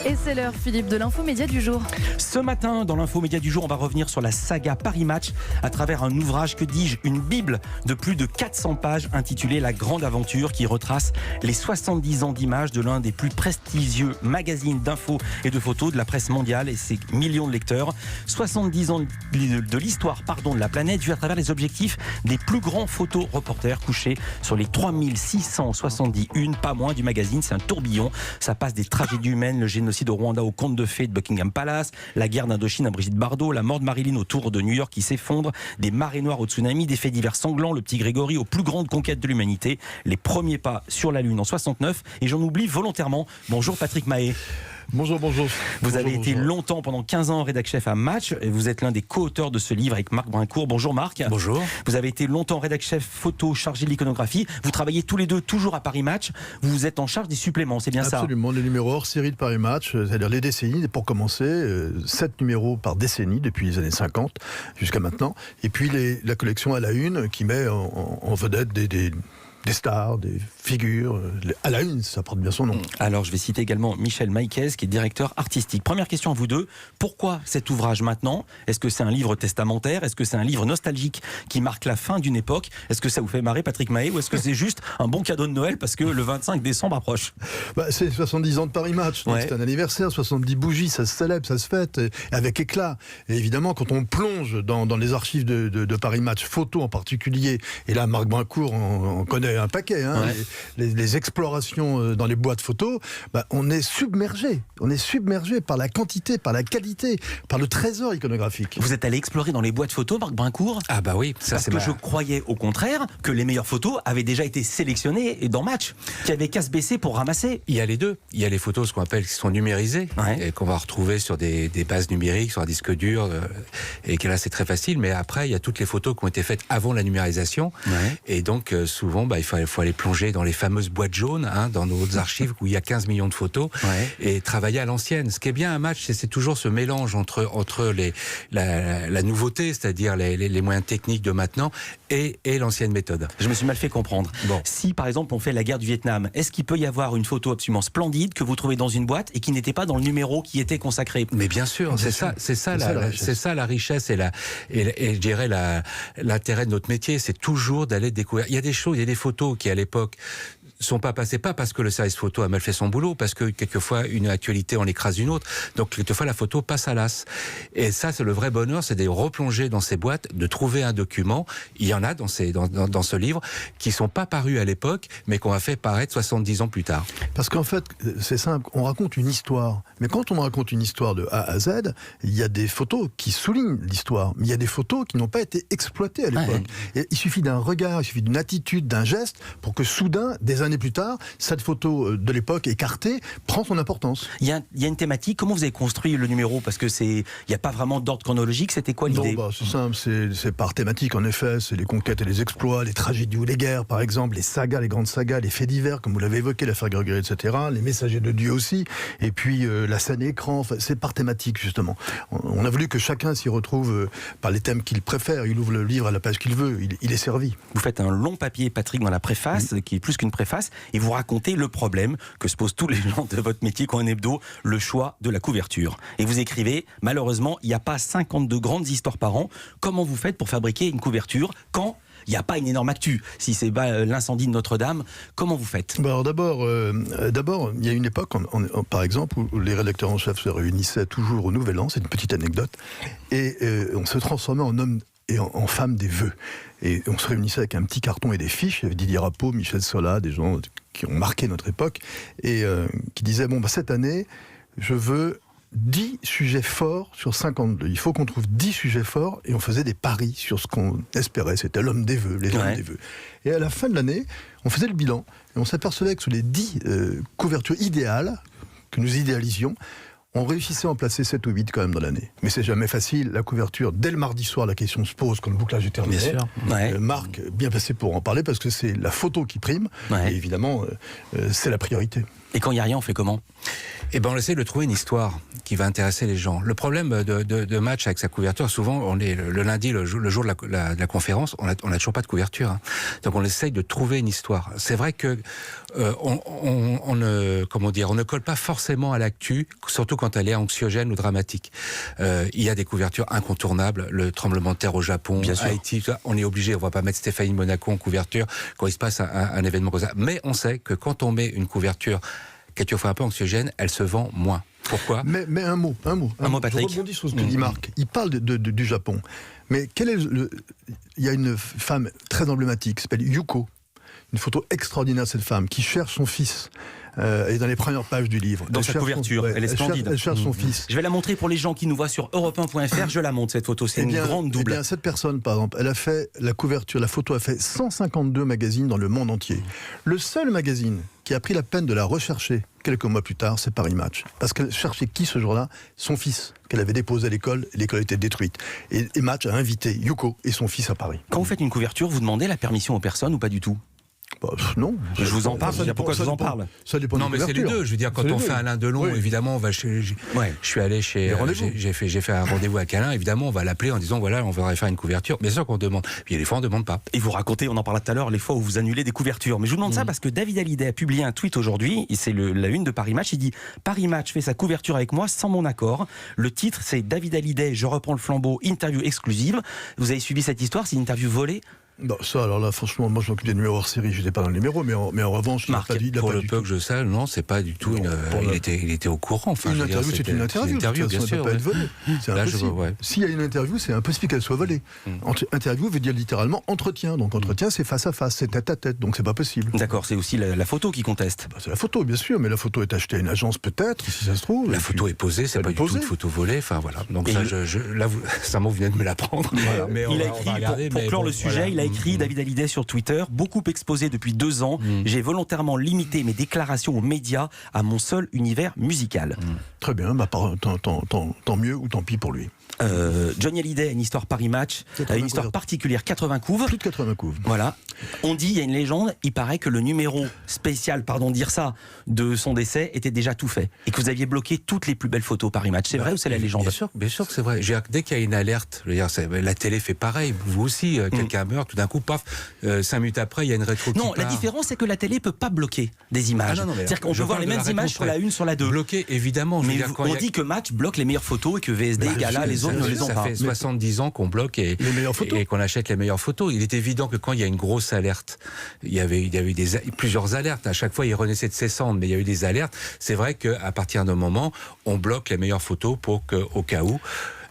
Et c'est l'heure, Philippe, de l'infomédia du jour. Ce matin, dans l'infomédia du jour, on va revenir sur la saga Paris Match à travers un ouvrage, que dis-je, une bible de plus de 400 pages intitulée La Grande Aventure, qui retrace les 70 ans d'images de l'un des plus prestigieux magazines d'infos et de photos de la presse mondiale et ses millions de lecteurs. 70 ans de l'histoire de la planète, vue à travers les objectifs des plus grands photos-reporters couchés sur les 3671, pas moins, du magazine. C'est un tourbillon. Ça passe des tragédies humaines, le génocide au Rwanda au conte de fées de Buckingham Palace, la guerre d'Indochine à Brigitte Bardot, la mort de Marilyn au Tour de New York qui s'effondre, des marées noires au tsunami, des faits divers sanglants, le petit Grégory aux plus grandes conquêtes de l'humanité, les premiers pas sur la Lune en 69, et j'en oublie volontairement. Bonjour Patrick Mahé. Bonjour. Vous avez été longtemps, pendant 15 ans, rédac-chef à Match, et vous êtes l'un des co-auteurs de ce livre avec Marc Brincourt. Bonjour Marc. Bonjour. Vous avez été longtemps rédac-chef photo, chargé de l'iconographie. Vous travaillez tous les deux toujours à Paris Match. Vous êtes en charge des suppléments, c'est bien ça? Absolument, les numéros hors série de Paris Match, c'est-à-dire les décennies, pour commencer, 7 numéros par décennie depuis les années 50 jusqu'à maintenant. Et puis la collection à la une qui met en vedette des stars, des figures, à la une, ça porte bien son nom. Alors, je vais citer également Michel Maïquez, qui est directeur artistique. Première question à vous deux, pourquoi cet ouvrage maintenant? Est-ce que c'est un livre testamentaire? Est-ce que c'est un livre nostalgique qui marque la fin d'une époque? Est-ce que ça vous fait marrer, Patrick Mahé? Ou est-ce que c'est juste un bon cadeau de Noël parce que le 25 décembre approche? C'est 70 ans de Paris Match, donc ouais. C'est un anniversaire, 70 bougies, ça se célèbre, ça se fête, avec éclat. Et évidemment, quand on plonge dans les archives de Paris Match, photos en particulier, et là, Marc Brincourt, on connaît un paquet, ouais. les explorations dans les boîtes photos, on est submergé par la quantité, par la qualité, par le trésor iconographique. Vous êtes allé explorer dans les boîtes photos, Marc Brincourt? Ah bah oui, ça parce que je croyais au contraire que les meilleures photos avaient déjà été sélectionnées et dans Match, qu'il y avait qu'à se baisser pour ramasser. Il y a les deux. Il y a les photos, ce qu'on appelle, qui sont numérisées, ouais. Et qu'on va retrouver sur des bases numériques, sur un disque dur, et que là c'est très facile. Mais après, il y a toutes les photos qui ont été faites avant la numérisation, ouais. Et donc souvent, il faut aller plonger dans les fameuses boîtes jaunes, dans nos archives où il y a 15 millions de photos, ouais. Et travailler à l'ancienne. Ce qui est bien à Match, c'est toujours ce mélange entre la nouveauté, c'est-à-dire les moyens techniques de maintenant, et l'ancienne méthode. Je me suis mal fait comprendre. Bon. Si par exemple on fait la guerre du Vietnam, est-ce qu'il peut y avoir une photo absolument splendide que vous trouvez dans une boîte et qui n'était pas dans le numéro qui était consacré? Mais bien sûr, c'est ça la richesse et je dirais l'intérêt de notre métier, c'est toujours d'aller découvrir. Il y a des choses, il y a des photos qui à l'époque sont pas passées, pas parce que le service photo a mal fait son boulot, parce que quelquefois une actualité en écrase une autre, donc quelquefois la photo passe à l'as. Et ça, c'est le vrai bonheur, c'est de replonger dans ces boîtes, de trouver un document. Il y en a dans ce livre qui sont pas parus à l'époque, mais qu'on a fait paraître 70 ans plus tard. Parce qu'en fait, c'est simple, on raconte une histoire. Mais quand on raconte une histoire de A à Z, il y a des photos qui soulignent l'histoire, mais il y a des photos qui n'ont pas été exploitées à l'époque. Ouais. Et il suffit d'un regard, il suffit d'une attitude, d'un geste, pour que soudain, des années plus tard, cette photo de l'époque écartée prend son importance. Il y a une thématique. Comment vous avez construit le numéro? Parce que il n'y a pas vraiment d'ordre chronologique. C'était quoi l'idée? Non, c'est simple. C'est par thématique, en effet. C'est les conquêtes et les exploits, les tragédies ou les guerres, par exemple, les sagas, les grandes sagas, les faits divers, comme vous l'avez évoqué, l'affaire Grégory, etc. Les messagers de Dieu aussi. Et puis la scène écran. Enfin, c'est par thématique, justement. On a voulu que chacun s'y retrouve par les thèmes qu'il préfère. Il ouvre le livre à la page qu'il veut. Il est servi. Vous faites un long papier, Patrick, dans la préface, qui est plus qu'une préface. Et vous racontez le problème que se posent tous les gens de votre métier qui ont un hebdo, le choix de la couverture. Et vous écrivez, malheureusement, il n'y a pas 52 grandes histoires par an. Comment vous faites pour fabriquer une couverture quand il n'y a pas une énorme actu? Si c'est l'incendie de Notre-Dame, comment vous faites? Alors d'abord, il y a une époque, par exemple, où les rédacteurs en chef se réunissaient toujours au Nouvel An, c'est une petite anecdote, et on se transformait en hommes et en femmes des vœux. Et on se réunissait avec un petit carton et des fiches. Il y avait Didier Rapeau, Michel Sola, des gens qui ont marqué notre époque, et qui disaient, cette année, je veux 10 sujets forts sur 52. Il faut qu'on trouve 10 sujets forts, et on faisait des paris sur ce qu'on espérait. C'était l'homme des vœux, les hommes des vœux. Et à la fin de l'année, on faisait le bilan, et on s'apercevait que sur les 10 couvertures idéales, que nous idéalisions, on réussissait à en placer 7 ou 8 quand même dans l'année. Mais c'est jamais facile. La couverture, dès le mardi soir, la question se pose quand le bouclage est terminé. Bien sûr. Ouais. Marc, bien placé pour en parler, parce que c'est la photo qui prime. Ouais. Et évidemment, c'est la priorité. Et quand il n'y a rien, on fait comment? Eh ben, on essaie de trouver une histoire qui va intéresser les gens. Le problème de match avec sa couverture, souvent, on est le lundi, le jour de la conférence, on a toujours pas de couverture. Hein. Donc, on essaye de trouver une histoire. C'est vrai que on ne colle pas forcément à l'actu, surtout quand elle est anxiogène ou dramatique. Il y a des couvertures incontournables, le tremblement de terre au Japon, Haïti, on est obligé, on va pas mettre Stéphanie Monaco en couverture quand il se passe un événement comme ça. Mais on sait que quand on met une couverture quelquefois un peu anxiogène, elle se vend moins. Pourquoi ? Mais un mot, Patrick. Je rebondis sur ce que dit Marc. Il parle du Japon. Mais il y a une femme très emblématique qui s'appelle Yuko. Une photo extraordinaire de cette femme qui cherche son fils. Et dans les premières pages du livre. Dans sa couverture, elle est splendide. Elle cherche son fils. Je vais la montrer pour les gens qui nous voient sur europe1.fr. Je la montre, cette photo. C'est une grande double. Eh bien, cette personne, par exemple, elle a fait la couverture, la photo a fait 152 magazines dans le monde entier. Le seul magazine qui a pris la peine de la rechercher quelques mois plus tard, c'est Paris Match. Parce qu'elle cherchait qui ce jour-là ? Son fils, qu'elle avait déposé à l'école, et l'école était détruite. Et Match a invité Yuko et son fils à Paris. Quand vous faites une couverture, vous demandez la permission aux personnes ou pas du tout ? Non. Je vous en parle, pourquoi je vous en parle ? Ça dépend. Non, mais c'est les deux. Je veux dire, quand on fait Alain Delon, évidemment, on va je suis allé chez. J'ai fait un rendez-vous avec Alain. Évidemment, on va l'appeler en disant voilà, on voudrait faire une couverture. Bien sûr qu'on demande. Puis des fois, on ne demande pas. Et vous racontez, on en parlait tout à l'heure, les fois où vous annulez des couvertures. Mais je vous demande ça parce que David Hallyday a publié un tweet aujourd'hui. Et c'est la une de Paris Match. Il dit Paris Match fait sa couverture avec moi sans mon accord. Le titre, c'est David Hallyday, je reprends le flambeau, interview exclusive. Vous avez suivi cette histoire, c'est une interview volée. Non, ça, alors là, franchement, moi je m'occupe des numéros hors série, je n'étais pas dans le numéro, mais en revanche, Marc, pour le peu que je sais, non, c'est pas du tout. Il était au courant. Enfin, une interview, c'est une interview, bien sûr. Ça ne peut pas être volé. C'est impossible. S'il y a une interview, c'est impossible qu'elle soit volée. Interview veut dire littéralement entretien. Donc entretien, c'est face à face, c'est tête à tête, donc c'est pas possible. D'accord, c'est aussi la photo qui conteste. C'est la photo, bien sûr, mais la photo est achetée à une agence peut-être, si ça se trouve. La photo est posée, c'est pas du tout une photo volée. Enfin voilà. Donc ça, là, Samo vient de me l'apprendre. Il a écrit, pour clore le sujet, il a écrit David Hallyday sur Twitter, beaucoup exposé depuis 2 ans. J'ai volontairement limité mes déclarations aux médias à mon seul univers musical. Très bien, tant mieux ou tant pis pour lui. Johnny Hallyday a une histoire Paris Match, une histoire particulière, 80 couves. Plus de 80 couves. Voilà. On dit, il y a une légende, il paraît que le numéro spécial, pardon de dire ça, de son décès était déjà tout fait. Et que vous aviez bloqué toutes les plus belles photos Paris Match. C'est vrai ou c'est la légende ? Bien sûr que c'est vrai. Dès qu'il y a une alerte, je veux dire, la télé fait pareil. Vous aussi, quelqu'un meurt, tout d'un coup, paf, 5 minutes après, il y a une rétro qui part. La différence, c'est que la télé peut pas bloquer des images. C'est-à-dire qu'on peut voir les mêmes images sur la 1, sur la 2. Bloquer, évidemment. Mais on dit que Match bloque les meilleures photos et que VSD, Gala, les autres ne les ont pas. Ça fait 70 ans qu'on bloque et qu'on achète les meilleures photos. Il est évident que quand il y a une grosse alerte, il y avait plusieurs alertes. À chaque fois, il renaissait de ses cendres, mais il y a eu des alertes. C'est vrai qu'à partir d'un moment, on bloque les meilleures photos pour qu'au cas où,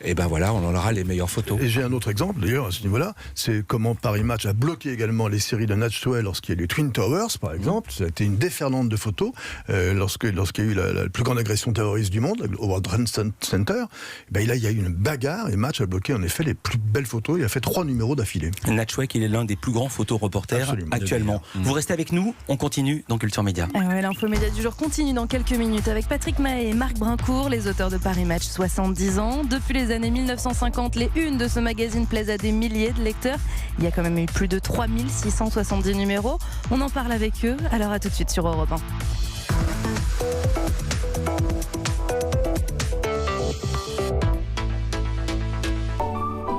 et ben voilà, on en aura les meilleures photos. Et j'ai un autre exemple d'ailleurs à ce niveau-là, c'est comment Paris Match a bloqué également les séries de Natchwell lorsqu'il y a eu Twin Towers par exemple. Ça a été une déferlante de photos lorsqu'il y a eu la plus grande agression terroriste du monde au World Trade Center. Ben là il y a eu une bagarre et Match a bloqué en effet les plus belles photos. Il a fait 3 numéros d'affilée. Natchwell, il est l'un des plus grands photoreporters actuellement. Vous restez avec nous, on continue dans Culture Média. L'info média du jour continue dans quelques minutes avec Patrick Mahé et Marc Brincourt, les auteurs de Paris Match, 70 ans. Depuis les années 1950, les unes de ce magazine plaisent à des milliers de lecteurs. Il y a quand même eu plus de 3670 numéros. On en parle avec eux, alors à tout de suite sur Europe 1.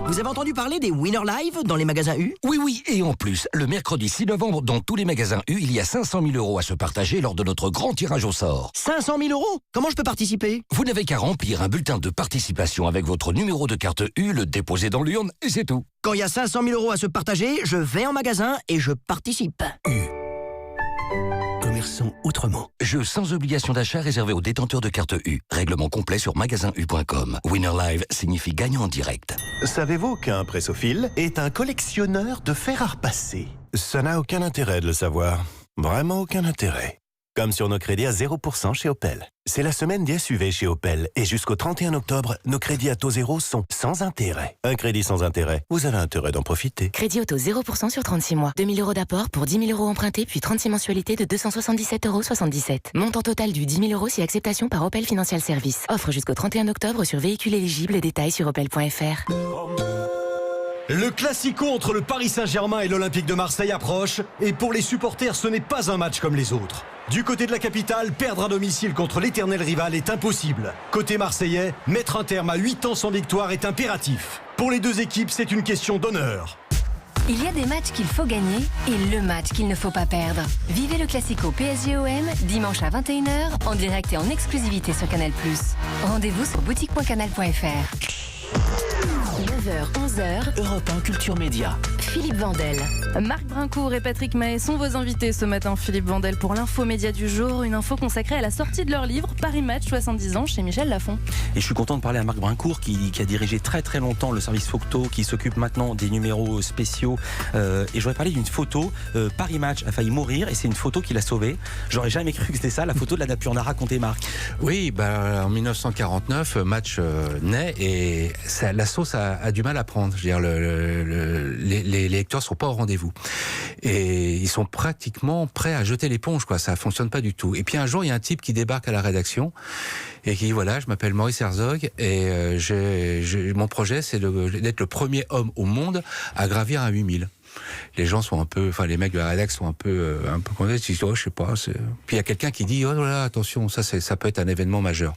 Vous avez entendu parler des Winner Live dans les magasins U ? Oui, et en plus, le mercredi 6 novembre, dans tous les magasins U, il y a 500 000 € à se partager lors de notre grand tirage au sort. 500 000 €? Comment je peux participer ? Vous n'avez qu'à remplir un bulletin de participation avec votre numéro de carte U, le déposer dans l'urne, et c'est tout. Quand il y a 500 000 € à se partager, je vais en magasin et je participe. U. Commerçant autrement. Jeu sans obligation d'achat réservé aux détenteurs de carte U. Règlement complet sur magasin-u.com. Winner Live signifie gagnant en direct. Savez-vous qu'un pressophile est un collectionneur de fer à repasser ? Ça n'a aucun intérêt de le savoir. Vraiment aucun intérêt. Comme sur nos crédits à 0% chez Opel. C'est la semaine des SUV chez Opel. Et jusqu'au 31 octobre, nos crédits à taux zéro sont sans intérêt. Un crédit sans intérêt, vous avez intérêt d'en profiter. Crédit auto 0% sur 36 mois. 2 000 € d'apport pour 10 000 € empruntés, puis 36 mensualités de 277,77 €. Montant total du 10 000 € si acceptation par Opel Financial Service. Offre jusqu'au 31 octobre sur véhicules éligibles. Détails sur opel.fr. Le classico entre le Paris Saint-Germain et l'Olympique de Marseille approche. Et pour les supporters, ce n'est pas un match comme les autres. Du côté de la capitale, perdre à domicile contre l'éternel rival est impossible. Côté marseillais, mettre un terme à 8 ans sans victoire est impératif. Pour les deux équipes, c'est une question d'honneur. Il y a des matchs qu'il faut gagner et le match qu'il ne faut pas perdre. Vivez le Classico PSG-OM dimanche à 21h en direct et en exclusivité sur Canal+. Rendez-vous sur boutique.canal.fr. 9h, 11h, Europe 1 Culture Média. Philippe Vandel. Marc Brincourt et Patrick Mahé sont vos invités ce matin. Philippe Vandel pour l'info média du jour, une info consacrée à la sortie de leur livre Paris Match 70 ans chez Michel Lafon. Et je suis content de parler à Marc Brincourt qui a dirigé très très longtemps le service photo, qui s'occupe maintenant des numéros spéciaux. Et je voudrais parler d'une photo. Paris Match a failli mourir et c'est une photo qui l'a sauvé. J'aurais jamais cru que c'était ça, la photo de la nature. Racontez, Marc. Oui, en 1949, Match naît et la sauce a du mal à prendre. Je veux dire, les lecteurs ne sont pas au rendez-vous. Et ils sont pratiquement prêts à jeter l'éponge, quoi. Ça ne fonctionne pas du tout. Et puis un jour, il y a un type qui débarque à la rédaction et qui dit, voilà, je m'appelle Maurice Herzog et mon projet, c'est d'être le premier homme au monde à gravir un 8000. Les gens sont un peu, les mecs de la rédaction sont un peu condamnés, ils disent, oh, je sais pas. Puis il y a quelqu'un qui dit, oh là, attention, ça peut être un événement majeur.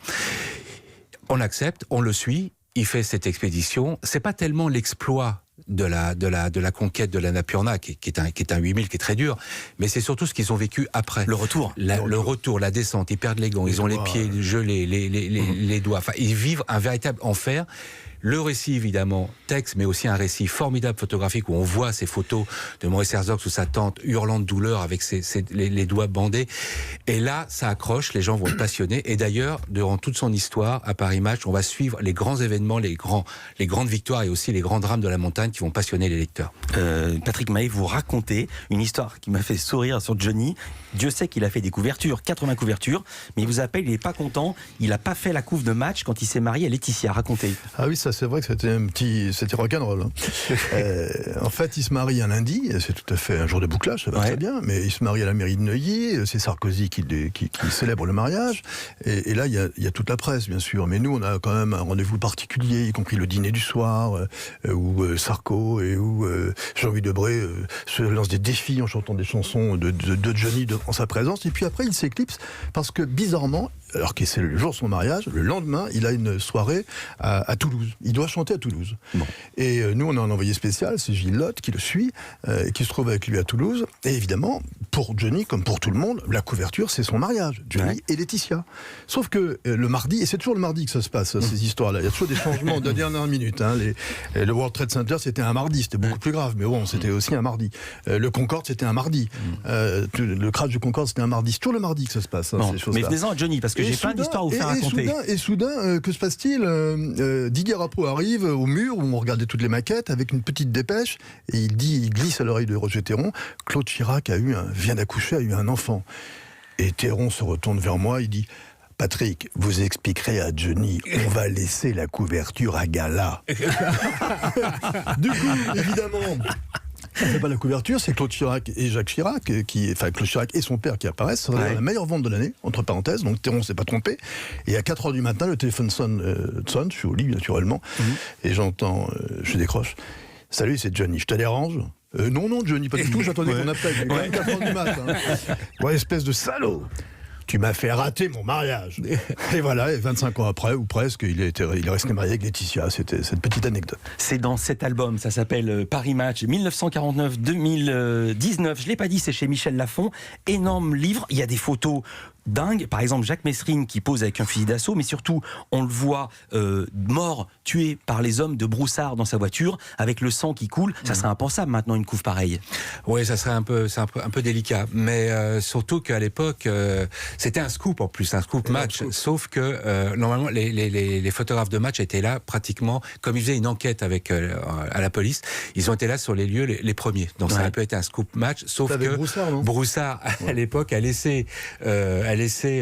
On accepte, on le suit. Il fait cette expédition. C'est pas tellement l'exploit de la conquête de l'Annapurna qui est un 8000 qui est très dur, mais c'est surtout ce qu'ils ont vécu après. Le retour. Le retour, la descente. Ils perdent les gants, ils ont les pieds gelés, les doigts. Enfin, ils vivent un véritable enfer. Le récit, évidemment, texte, mais aussi un récit formidable photographique où on voit ces photos de Maurice Herzog sous sa tente, hurlant de douleur avec les doigts bandés. Et là, ça accroche, les gens vont être passionnés. Et d'ailleurs, durant toute son histoire, à Paris Match, on va suivre les grands événements, les grandes victoires et aussi les grands drames de la montagne qui vont passionner les lecteurs. Patrick Mahé, vous racontez une histoire qui m'a fait sourire sur Johnny. Dieu sait qu'il a fait des couvertures, 80 couvertures, mais il vous appelle, il n'est pas content. Il n'a pas fait la couve de Match quand il s'est marié à Laetitia. Racontez. Ah oui, ça c'est vrai que c'était rock'n'roll. En fait, il se marie un lundi, c'est tout à fait un jour de bouclage, ça va très bien, mais il se marie à la mairie de Neuilly, c'est Sarkozy qui célèbre le mariage, et là, il y a toute la presse, bien sûr, mais nous, on a quand même un rendez-vous particulier, y compris le dîner du soir, où Sarko et où Jean-Louis Debré se lancent des défis en chantant des chansons de Johnny en sa présence, et puis après, il s'éclipse, parce que bizarrement, alors que c'est le jour de son mariage, le lendemain, il a une soirée à Toulouse. Il doit chanter à Toulouse. Bon. Et nous, on a un envoyé spécial, c'est Gilles Lotte, qui le suit, qui se trouve avec lui à Toulouse. Et évidemment, pour Johnny, comme pour tout le monde, la couverture, c'est son mariage, Johnny et Laetitia. Sauf que le mardi, et c'est toujours le mardi que ça se passe, ces histoires-là, il y a toujours des changements de dernière minute. Le World Trade Center, c'était un mardi, c'était beaucoup plus grave, mais bon, c'était aussi un mardi. Le Concorde, c'était un mardi. Le crash du Concorde, c'était un mardi. C'est toujours le mardi que ça se passe, ces choses-là. Mais venez-en à Johnny, parce que j'ai plein d'histoires à vous faire raconter. Et soudain, que se passe-t-il Didier Rapeau arrive au mur où on regardait toutes les maquettes avec une petite dépêche et il glisse à l'oreille de Roger Théron, Claude Chirac vient d'accoucher, a eu un enfant. Et Théron se retourne vers moi, il dit, Patrick, vous expliquerez à Johnny, on va laisser la couverture à Gala. Du coup, évidemment, on ne fait pas la couverture, c'est Claude Chirac et Jacques Chirac, Claude Chirac et son père qui apparaissent. Ça va la meilleure vente de l'année, entre parenthèses, donc Théron ne s'est pas trompé. Et à 4h du matin, le téléphone sonne, je suis au lit naturellement, et j'entends, je décroche. Salut, c'est Johnny, je te dérange ? Non, Johnny, pas du tout, j'attendais qu'on appelle, il est quand même 4h du matin. Ouais, espèce de salaud, tu m'as fait rater mon mariage. Et voilà, et 25 ans après, ou presque, il est resté marié avec Laetitia. C'était cette petite anecdote. C'est dans cet album, ça s'appelle Paris Match, 1949-2019. Je l'ai pas dit, c'est chez Michel Lafon. Énorme livre, il y a des photos dingue. Par exemple, Jacques Messrine qui pose avec un fusil d'assaut, mais surtout, on le voit mort, tué par les hommes de Broussard dans sa voiture, avec le sang qui coule. Ça serait impensable maintenant, une couve pareille. Oui, ça serait un peu délicat. Mais surtout qu'à l'époque, c'était un scoop en plus, un scoop Match. Sauf que normalement, les photographes de Match étaient là pratiquement, comme ils faisaient une enquête à la police, ils ont été là sur les lieux les premiers. Donc ça a pu être un scoop Match, sauf que Broussard à l'époque a laissé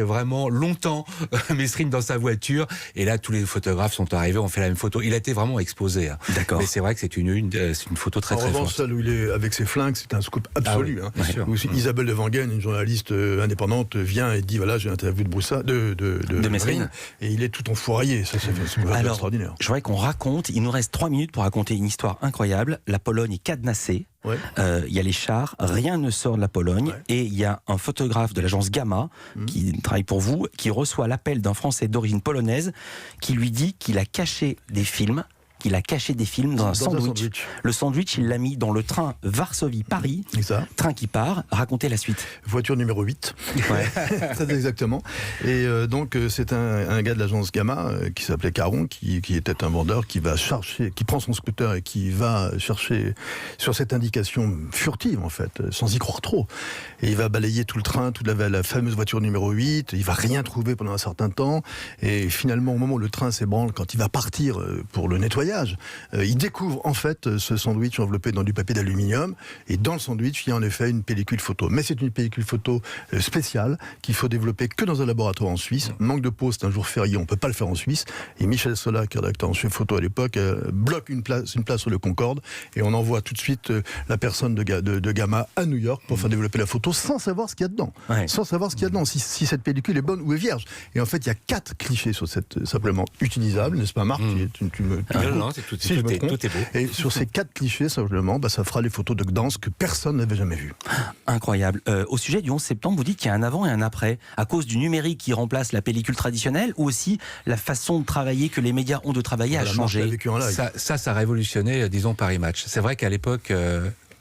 vraiment longtemps Messrine dans sa voiture, et là tous les photographes sont arrivés, ont fait la même photo. Il a été vraiment exposé. D'accord. Mais c'est vrai que c'est une photo très très forte. En revanche, celle où il est avec ses flingues, c'est un scoop absolu. Ah oui, où Isabelle de Wangen, une journaliste indépendante, vient et dit voilà, j'ai interviewé de Broussard, de Messrine, et il est tout enfouraillé. Ça, c'est extraordinaire. Je voudrais qu'on raconte, il nous reste 3 minutes pour raconter une histoire incroyable. La Pologne est cadenassée. il y a les chars, rien ne sort de la Pologne, et il y a un photographe de l'agence Gamma, qui travaille pour vous, qui reçoit l'appel d'un Français d'origine polonaise, qui lui dit qu'il a caché des films. Il a caché des films dans un sandwich. Le sandwich, il l'a mis dans le train Varsovie-Paris. Train qui part. Racontez la suite. Voiture numéro 8. Très exactement. Et donc, c'est un gars de l'agence Gamma qui s'appelait Caron, qui était un vendeur qui prend son scooter et qui va chercher sur cette indication furtive, en fait, sans y croire trop. Et il va balayer tout le train, toute la fameuse voiture numéro 8. Il va rien trouver pendant un certain temps. Et finalement, au moment où le train s'ébranle, quand il va partir pour le nettoyage, il découvre en fait ce sandwich enveloppé dans du papier d'aluminium, et dans le sandwich il y a en effet une pellicule photo, mais c'est une pellicule photo spéciale qu'il faut développer que dans un laboratoire en Suisse. Manque de peau, c'est un jour férié, on peut pas le faire en Suisse, et Michel Sola, qui est rédacteur en chef photo à l'époque, bloque une place sur le Concorde, et on envoie tout de suite la personne de Gamma à New York pour faire développer la photo sans savoir ce qu'il y a dedans, si cette pellicule est bonne ou est vierge. Et en fait il y a 4 clichés sur cette simplement utilisable, n'est-ce pas Marc? Non, tout est beau. Et sur ces 4 clichés, simplement, ça fera les photos de Gdansk que personne n'avait jamais vues. Incroyable. Au sujet du 11 septembre, vous dites qu'il y a un avant et un après, à cause du numérique qui remplace la pellicule traditionnelle, ou aussi la façon de travailler que les médias ont de travailler a changé. Ça a révolutionné, disons, Paris Match. C'est vrai qu'à l'époque,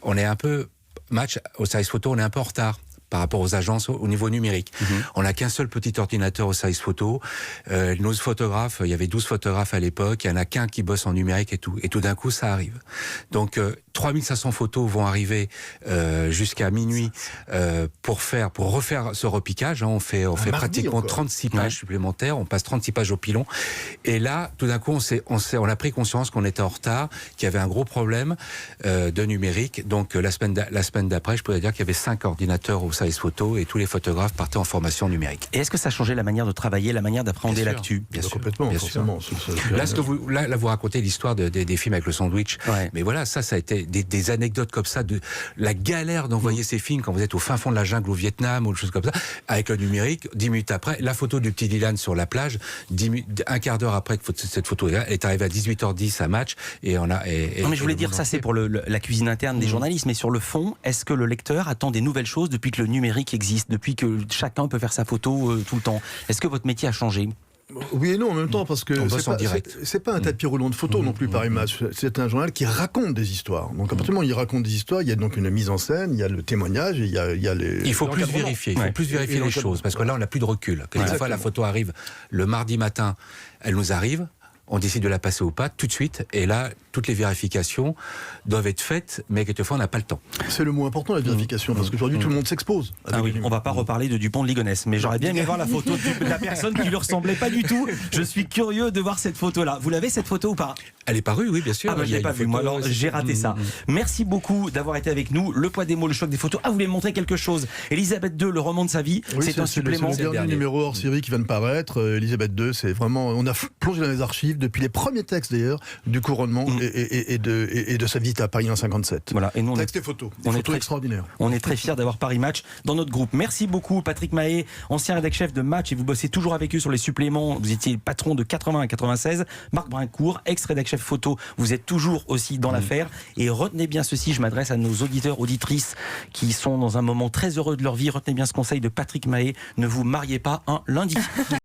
on est un peu... Match, au service photo, on est un peu en retard par rapport aux agences au niveau numérique. On n'a qu'un seul petit ordinateur au service photo. Nos photographes, il y avait 12 photographes à l'époque, il n'y en a qu'un qui bosse en numérique et tout. Et tout d'un coup, ça arrive. Donc, 3500 photos vont arriver jusqu'à minuit pour refaire ce repiquage. On fait pratiquement 36 pages supplémentaires. On passe 36 pages au pilon. Et là, tout d'un coup, on a pris conscience qu'on était en retard, qu'il y avait un gros problème de numérique. Donc, la semaine d'après, je pourrais dire qu'il y avait 5 ordinateurs au service photo et tous les photographes partaient en formation numérique. Et est-ce que ça a changé la manière de travailler, la manière d'appréhender l'actu? Bien sûr, complètement, forcément. Là, vous racontez l'histoire des films avec le sandwich. Mais voilà, ça a été des anecdotes comme ça de la galère d'envoyer ces films quand vous êtes au fin fond de la jungle au Vietnam ou des choses comme ça. Avec le numérique, 10 minutes après, la photo du petit Dylan sur la plage, un quart d'heure après que cette photo est arrivée à 18h10 à Match et on a. Non, mais je voulais dire ça, c'est pour la cuisine interne des journalistes, mais sur le fond, est-ce que le lecteur attend des nouvelles choses depuis que le numérique existe, depuis que chacun peut faire sa photo tout le temps? Est-ce que votre métier a changé? Oui et non en même temps, parce que c'est pas un tapis roulant de photos non plus Paris Match. C'est un journal qui raconte des histoires. Donc à partir du moment où il raconte des histoires, il y a donc une mise en scène, il y a le témoignage, et il y a les. Il faut plus vérifier, les choses, parce que là on n'a plus de recul. Quelquefois la photo arrive le mardi matin, elle nous arrive. On décide de la passer ou pas tout de suite, et là, toutes les vérifications doivent être faites, mais quelquefois on n'a pas le temps. C'est le mot important, la vérification, parce qu'aujourd'hui tout le monde s'expose. Ah oui, on va pas reparler de Dupont de Ligonnès, mais j'aurais bien aimé voir la photo de la personne qui lui ressemblait pas du tout. Je suis curieux de voir cette photo-là. Vous l'avez cette photo ou pas? Elle est parue, oui, bien sûr. Ah bah, je l'ai pas vue, moi, alors j'ai raté ça. Merci beaucoup d'avoir été avec nous. Le poids des mots, le choc des photos. Ah, vous voulez montrer quelque chose? Elisabeth II, le roman de sa vie, c'est un supplément. C'est le dernier numéro hors série qui vient de paraître. Elisabeth II, c'est vraiment, on a plongé dans les archives depuis les premiers textes d'ailleurs du couronnement et de sa visite à Paris en 57. Voilà. Et nous, texte et photos. Des photos extraordinaires. On est très fiers d'avoir Paris Match dans notre groupe. Merci beaucoup Patrick Mahé, ancien rédacteur chef de Match, et vous bossez toujours avec eux sur les suppléments. Vous étiez patron de 80 à 96. Marc Brincourt, ex-rédacteur chef photo, vous êtes toujours aussi dans l'affaire. Et retenez bien ceci, je m'adresse à nos auditeurs, auditrices qui sont dans un moment très heureux de leur vie. Retenez bien ce conseil de Patrick Mahé, ne vous mariez pas un lundi.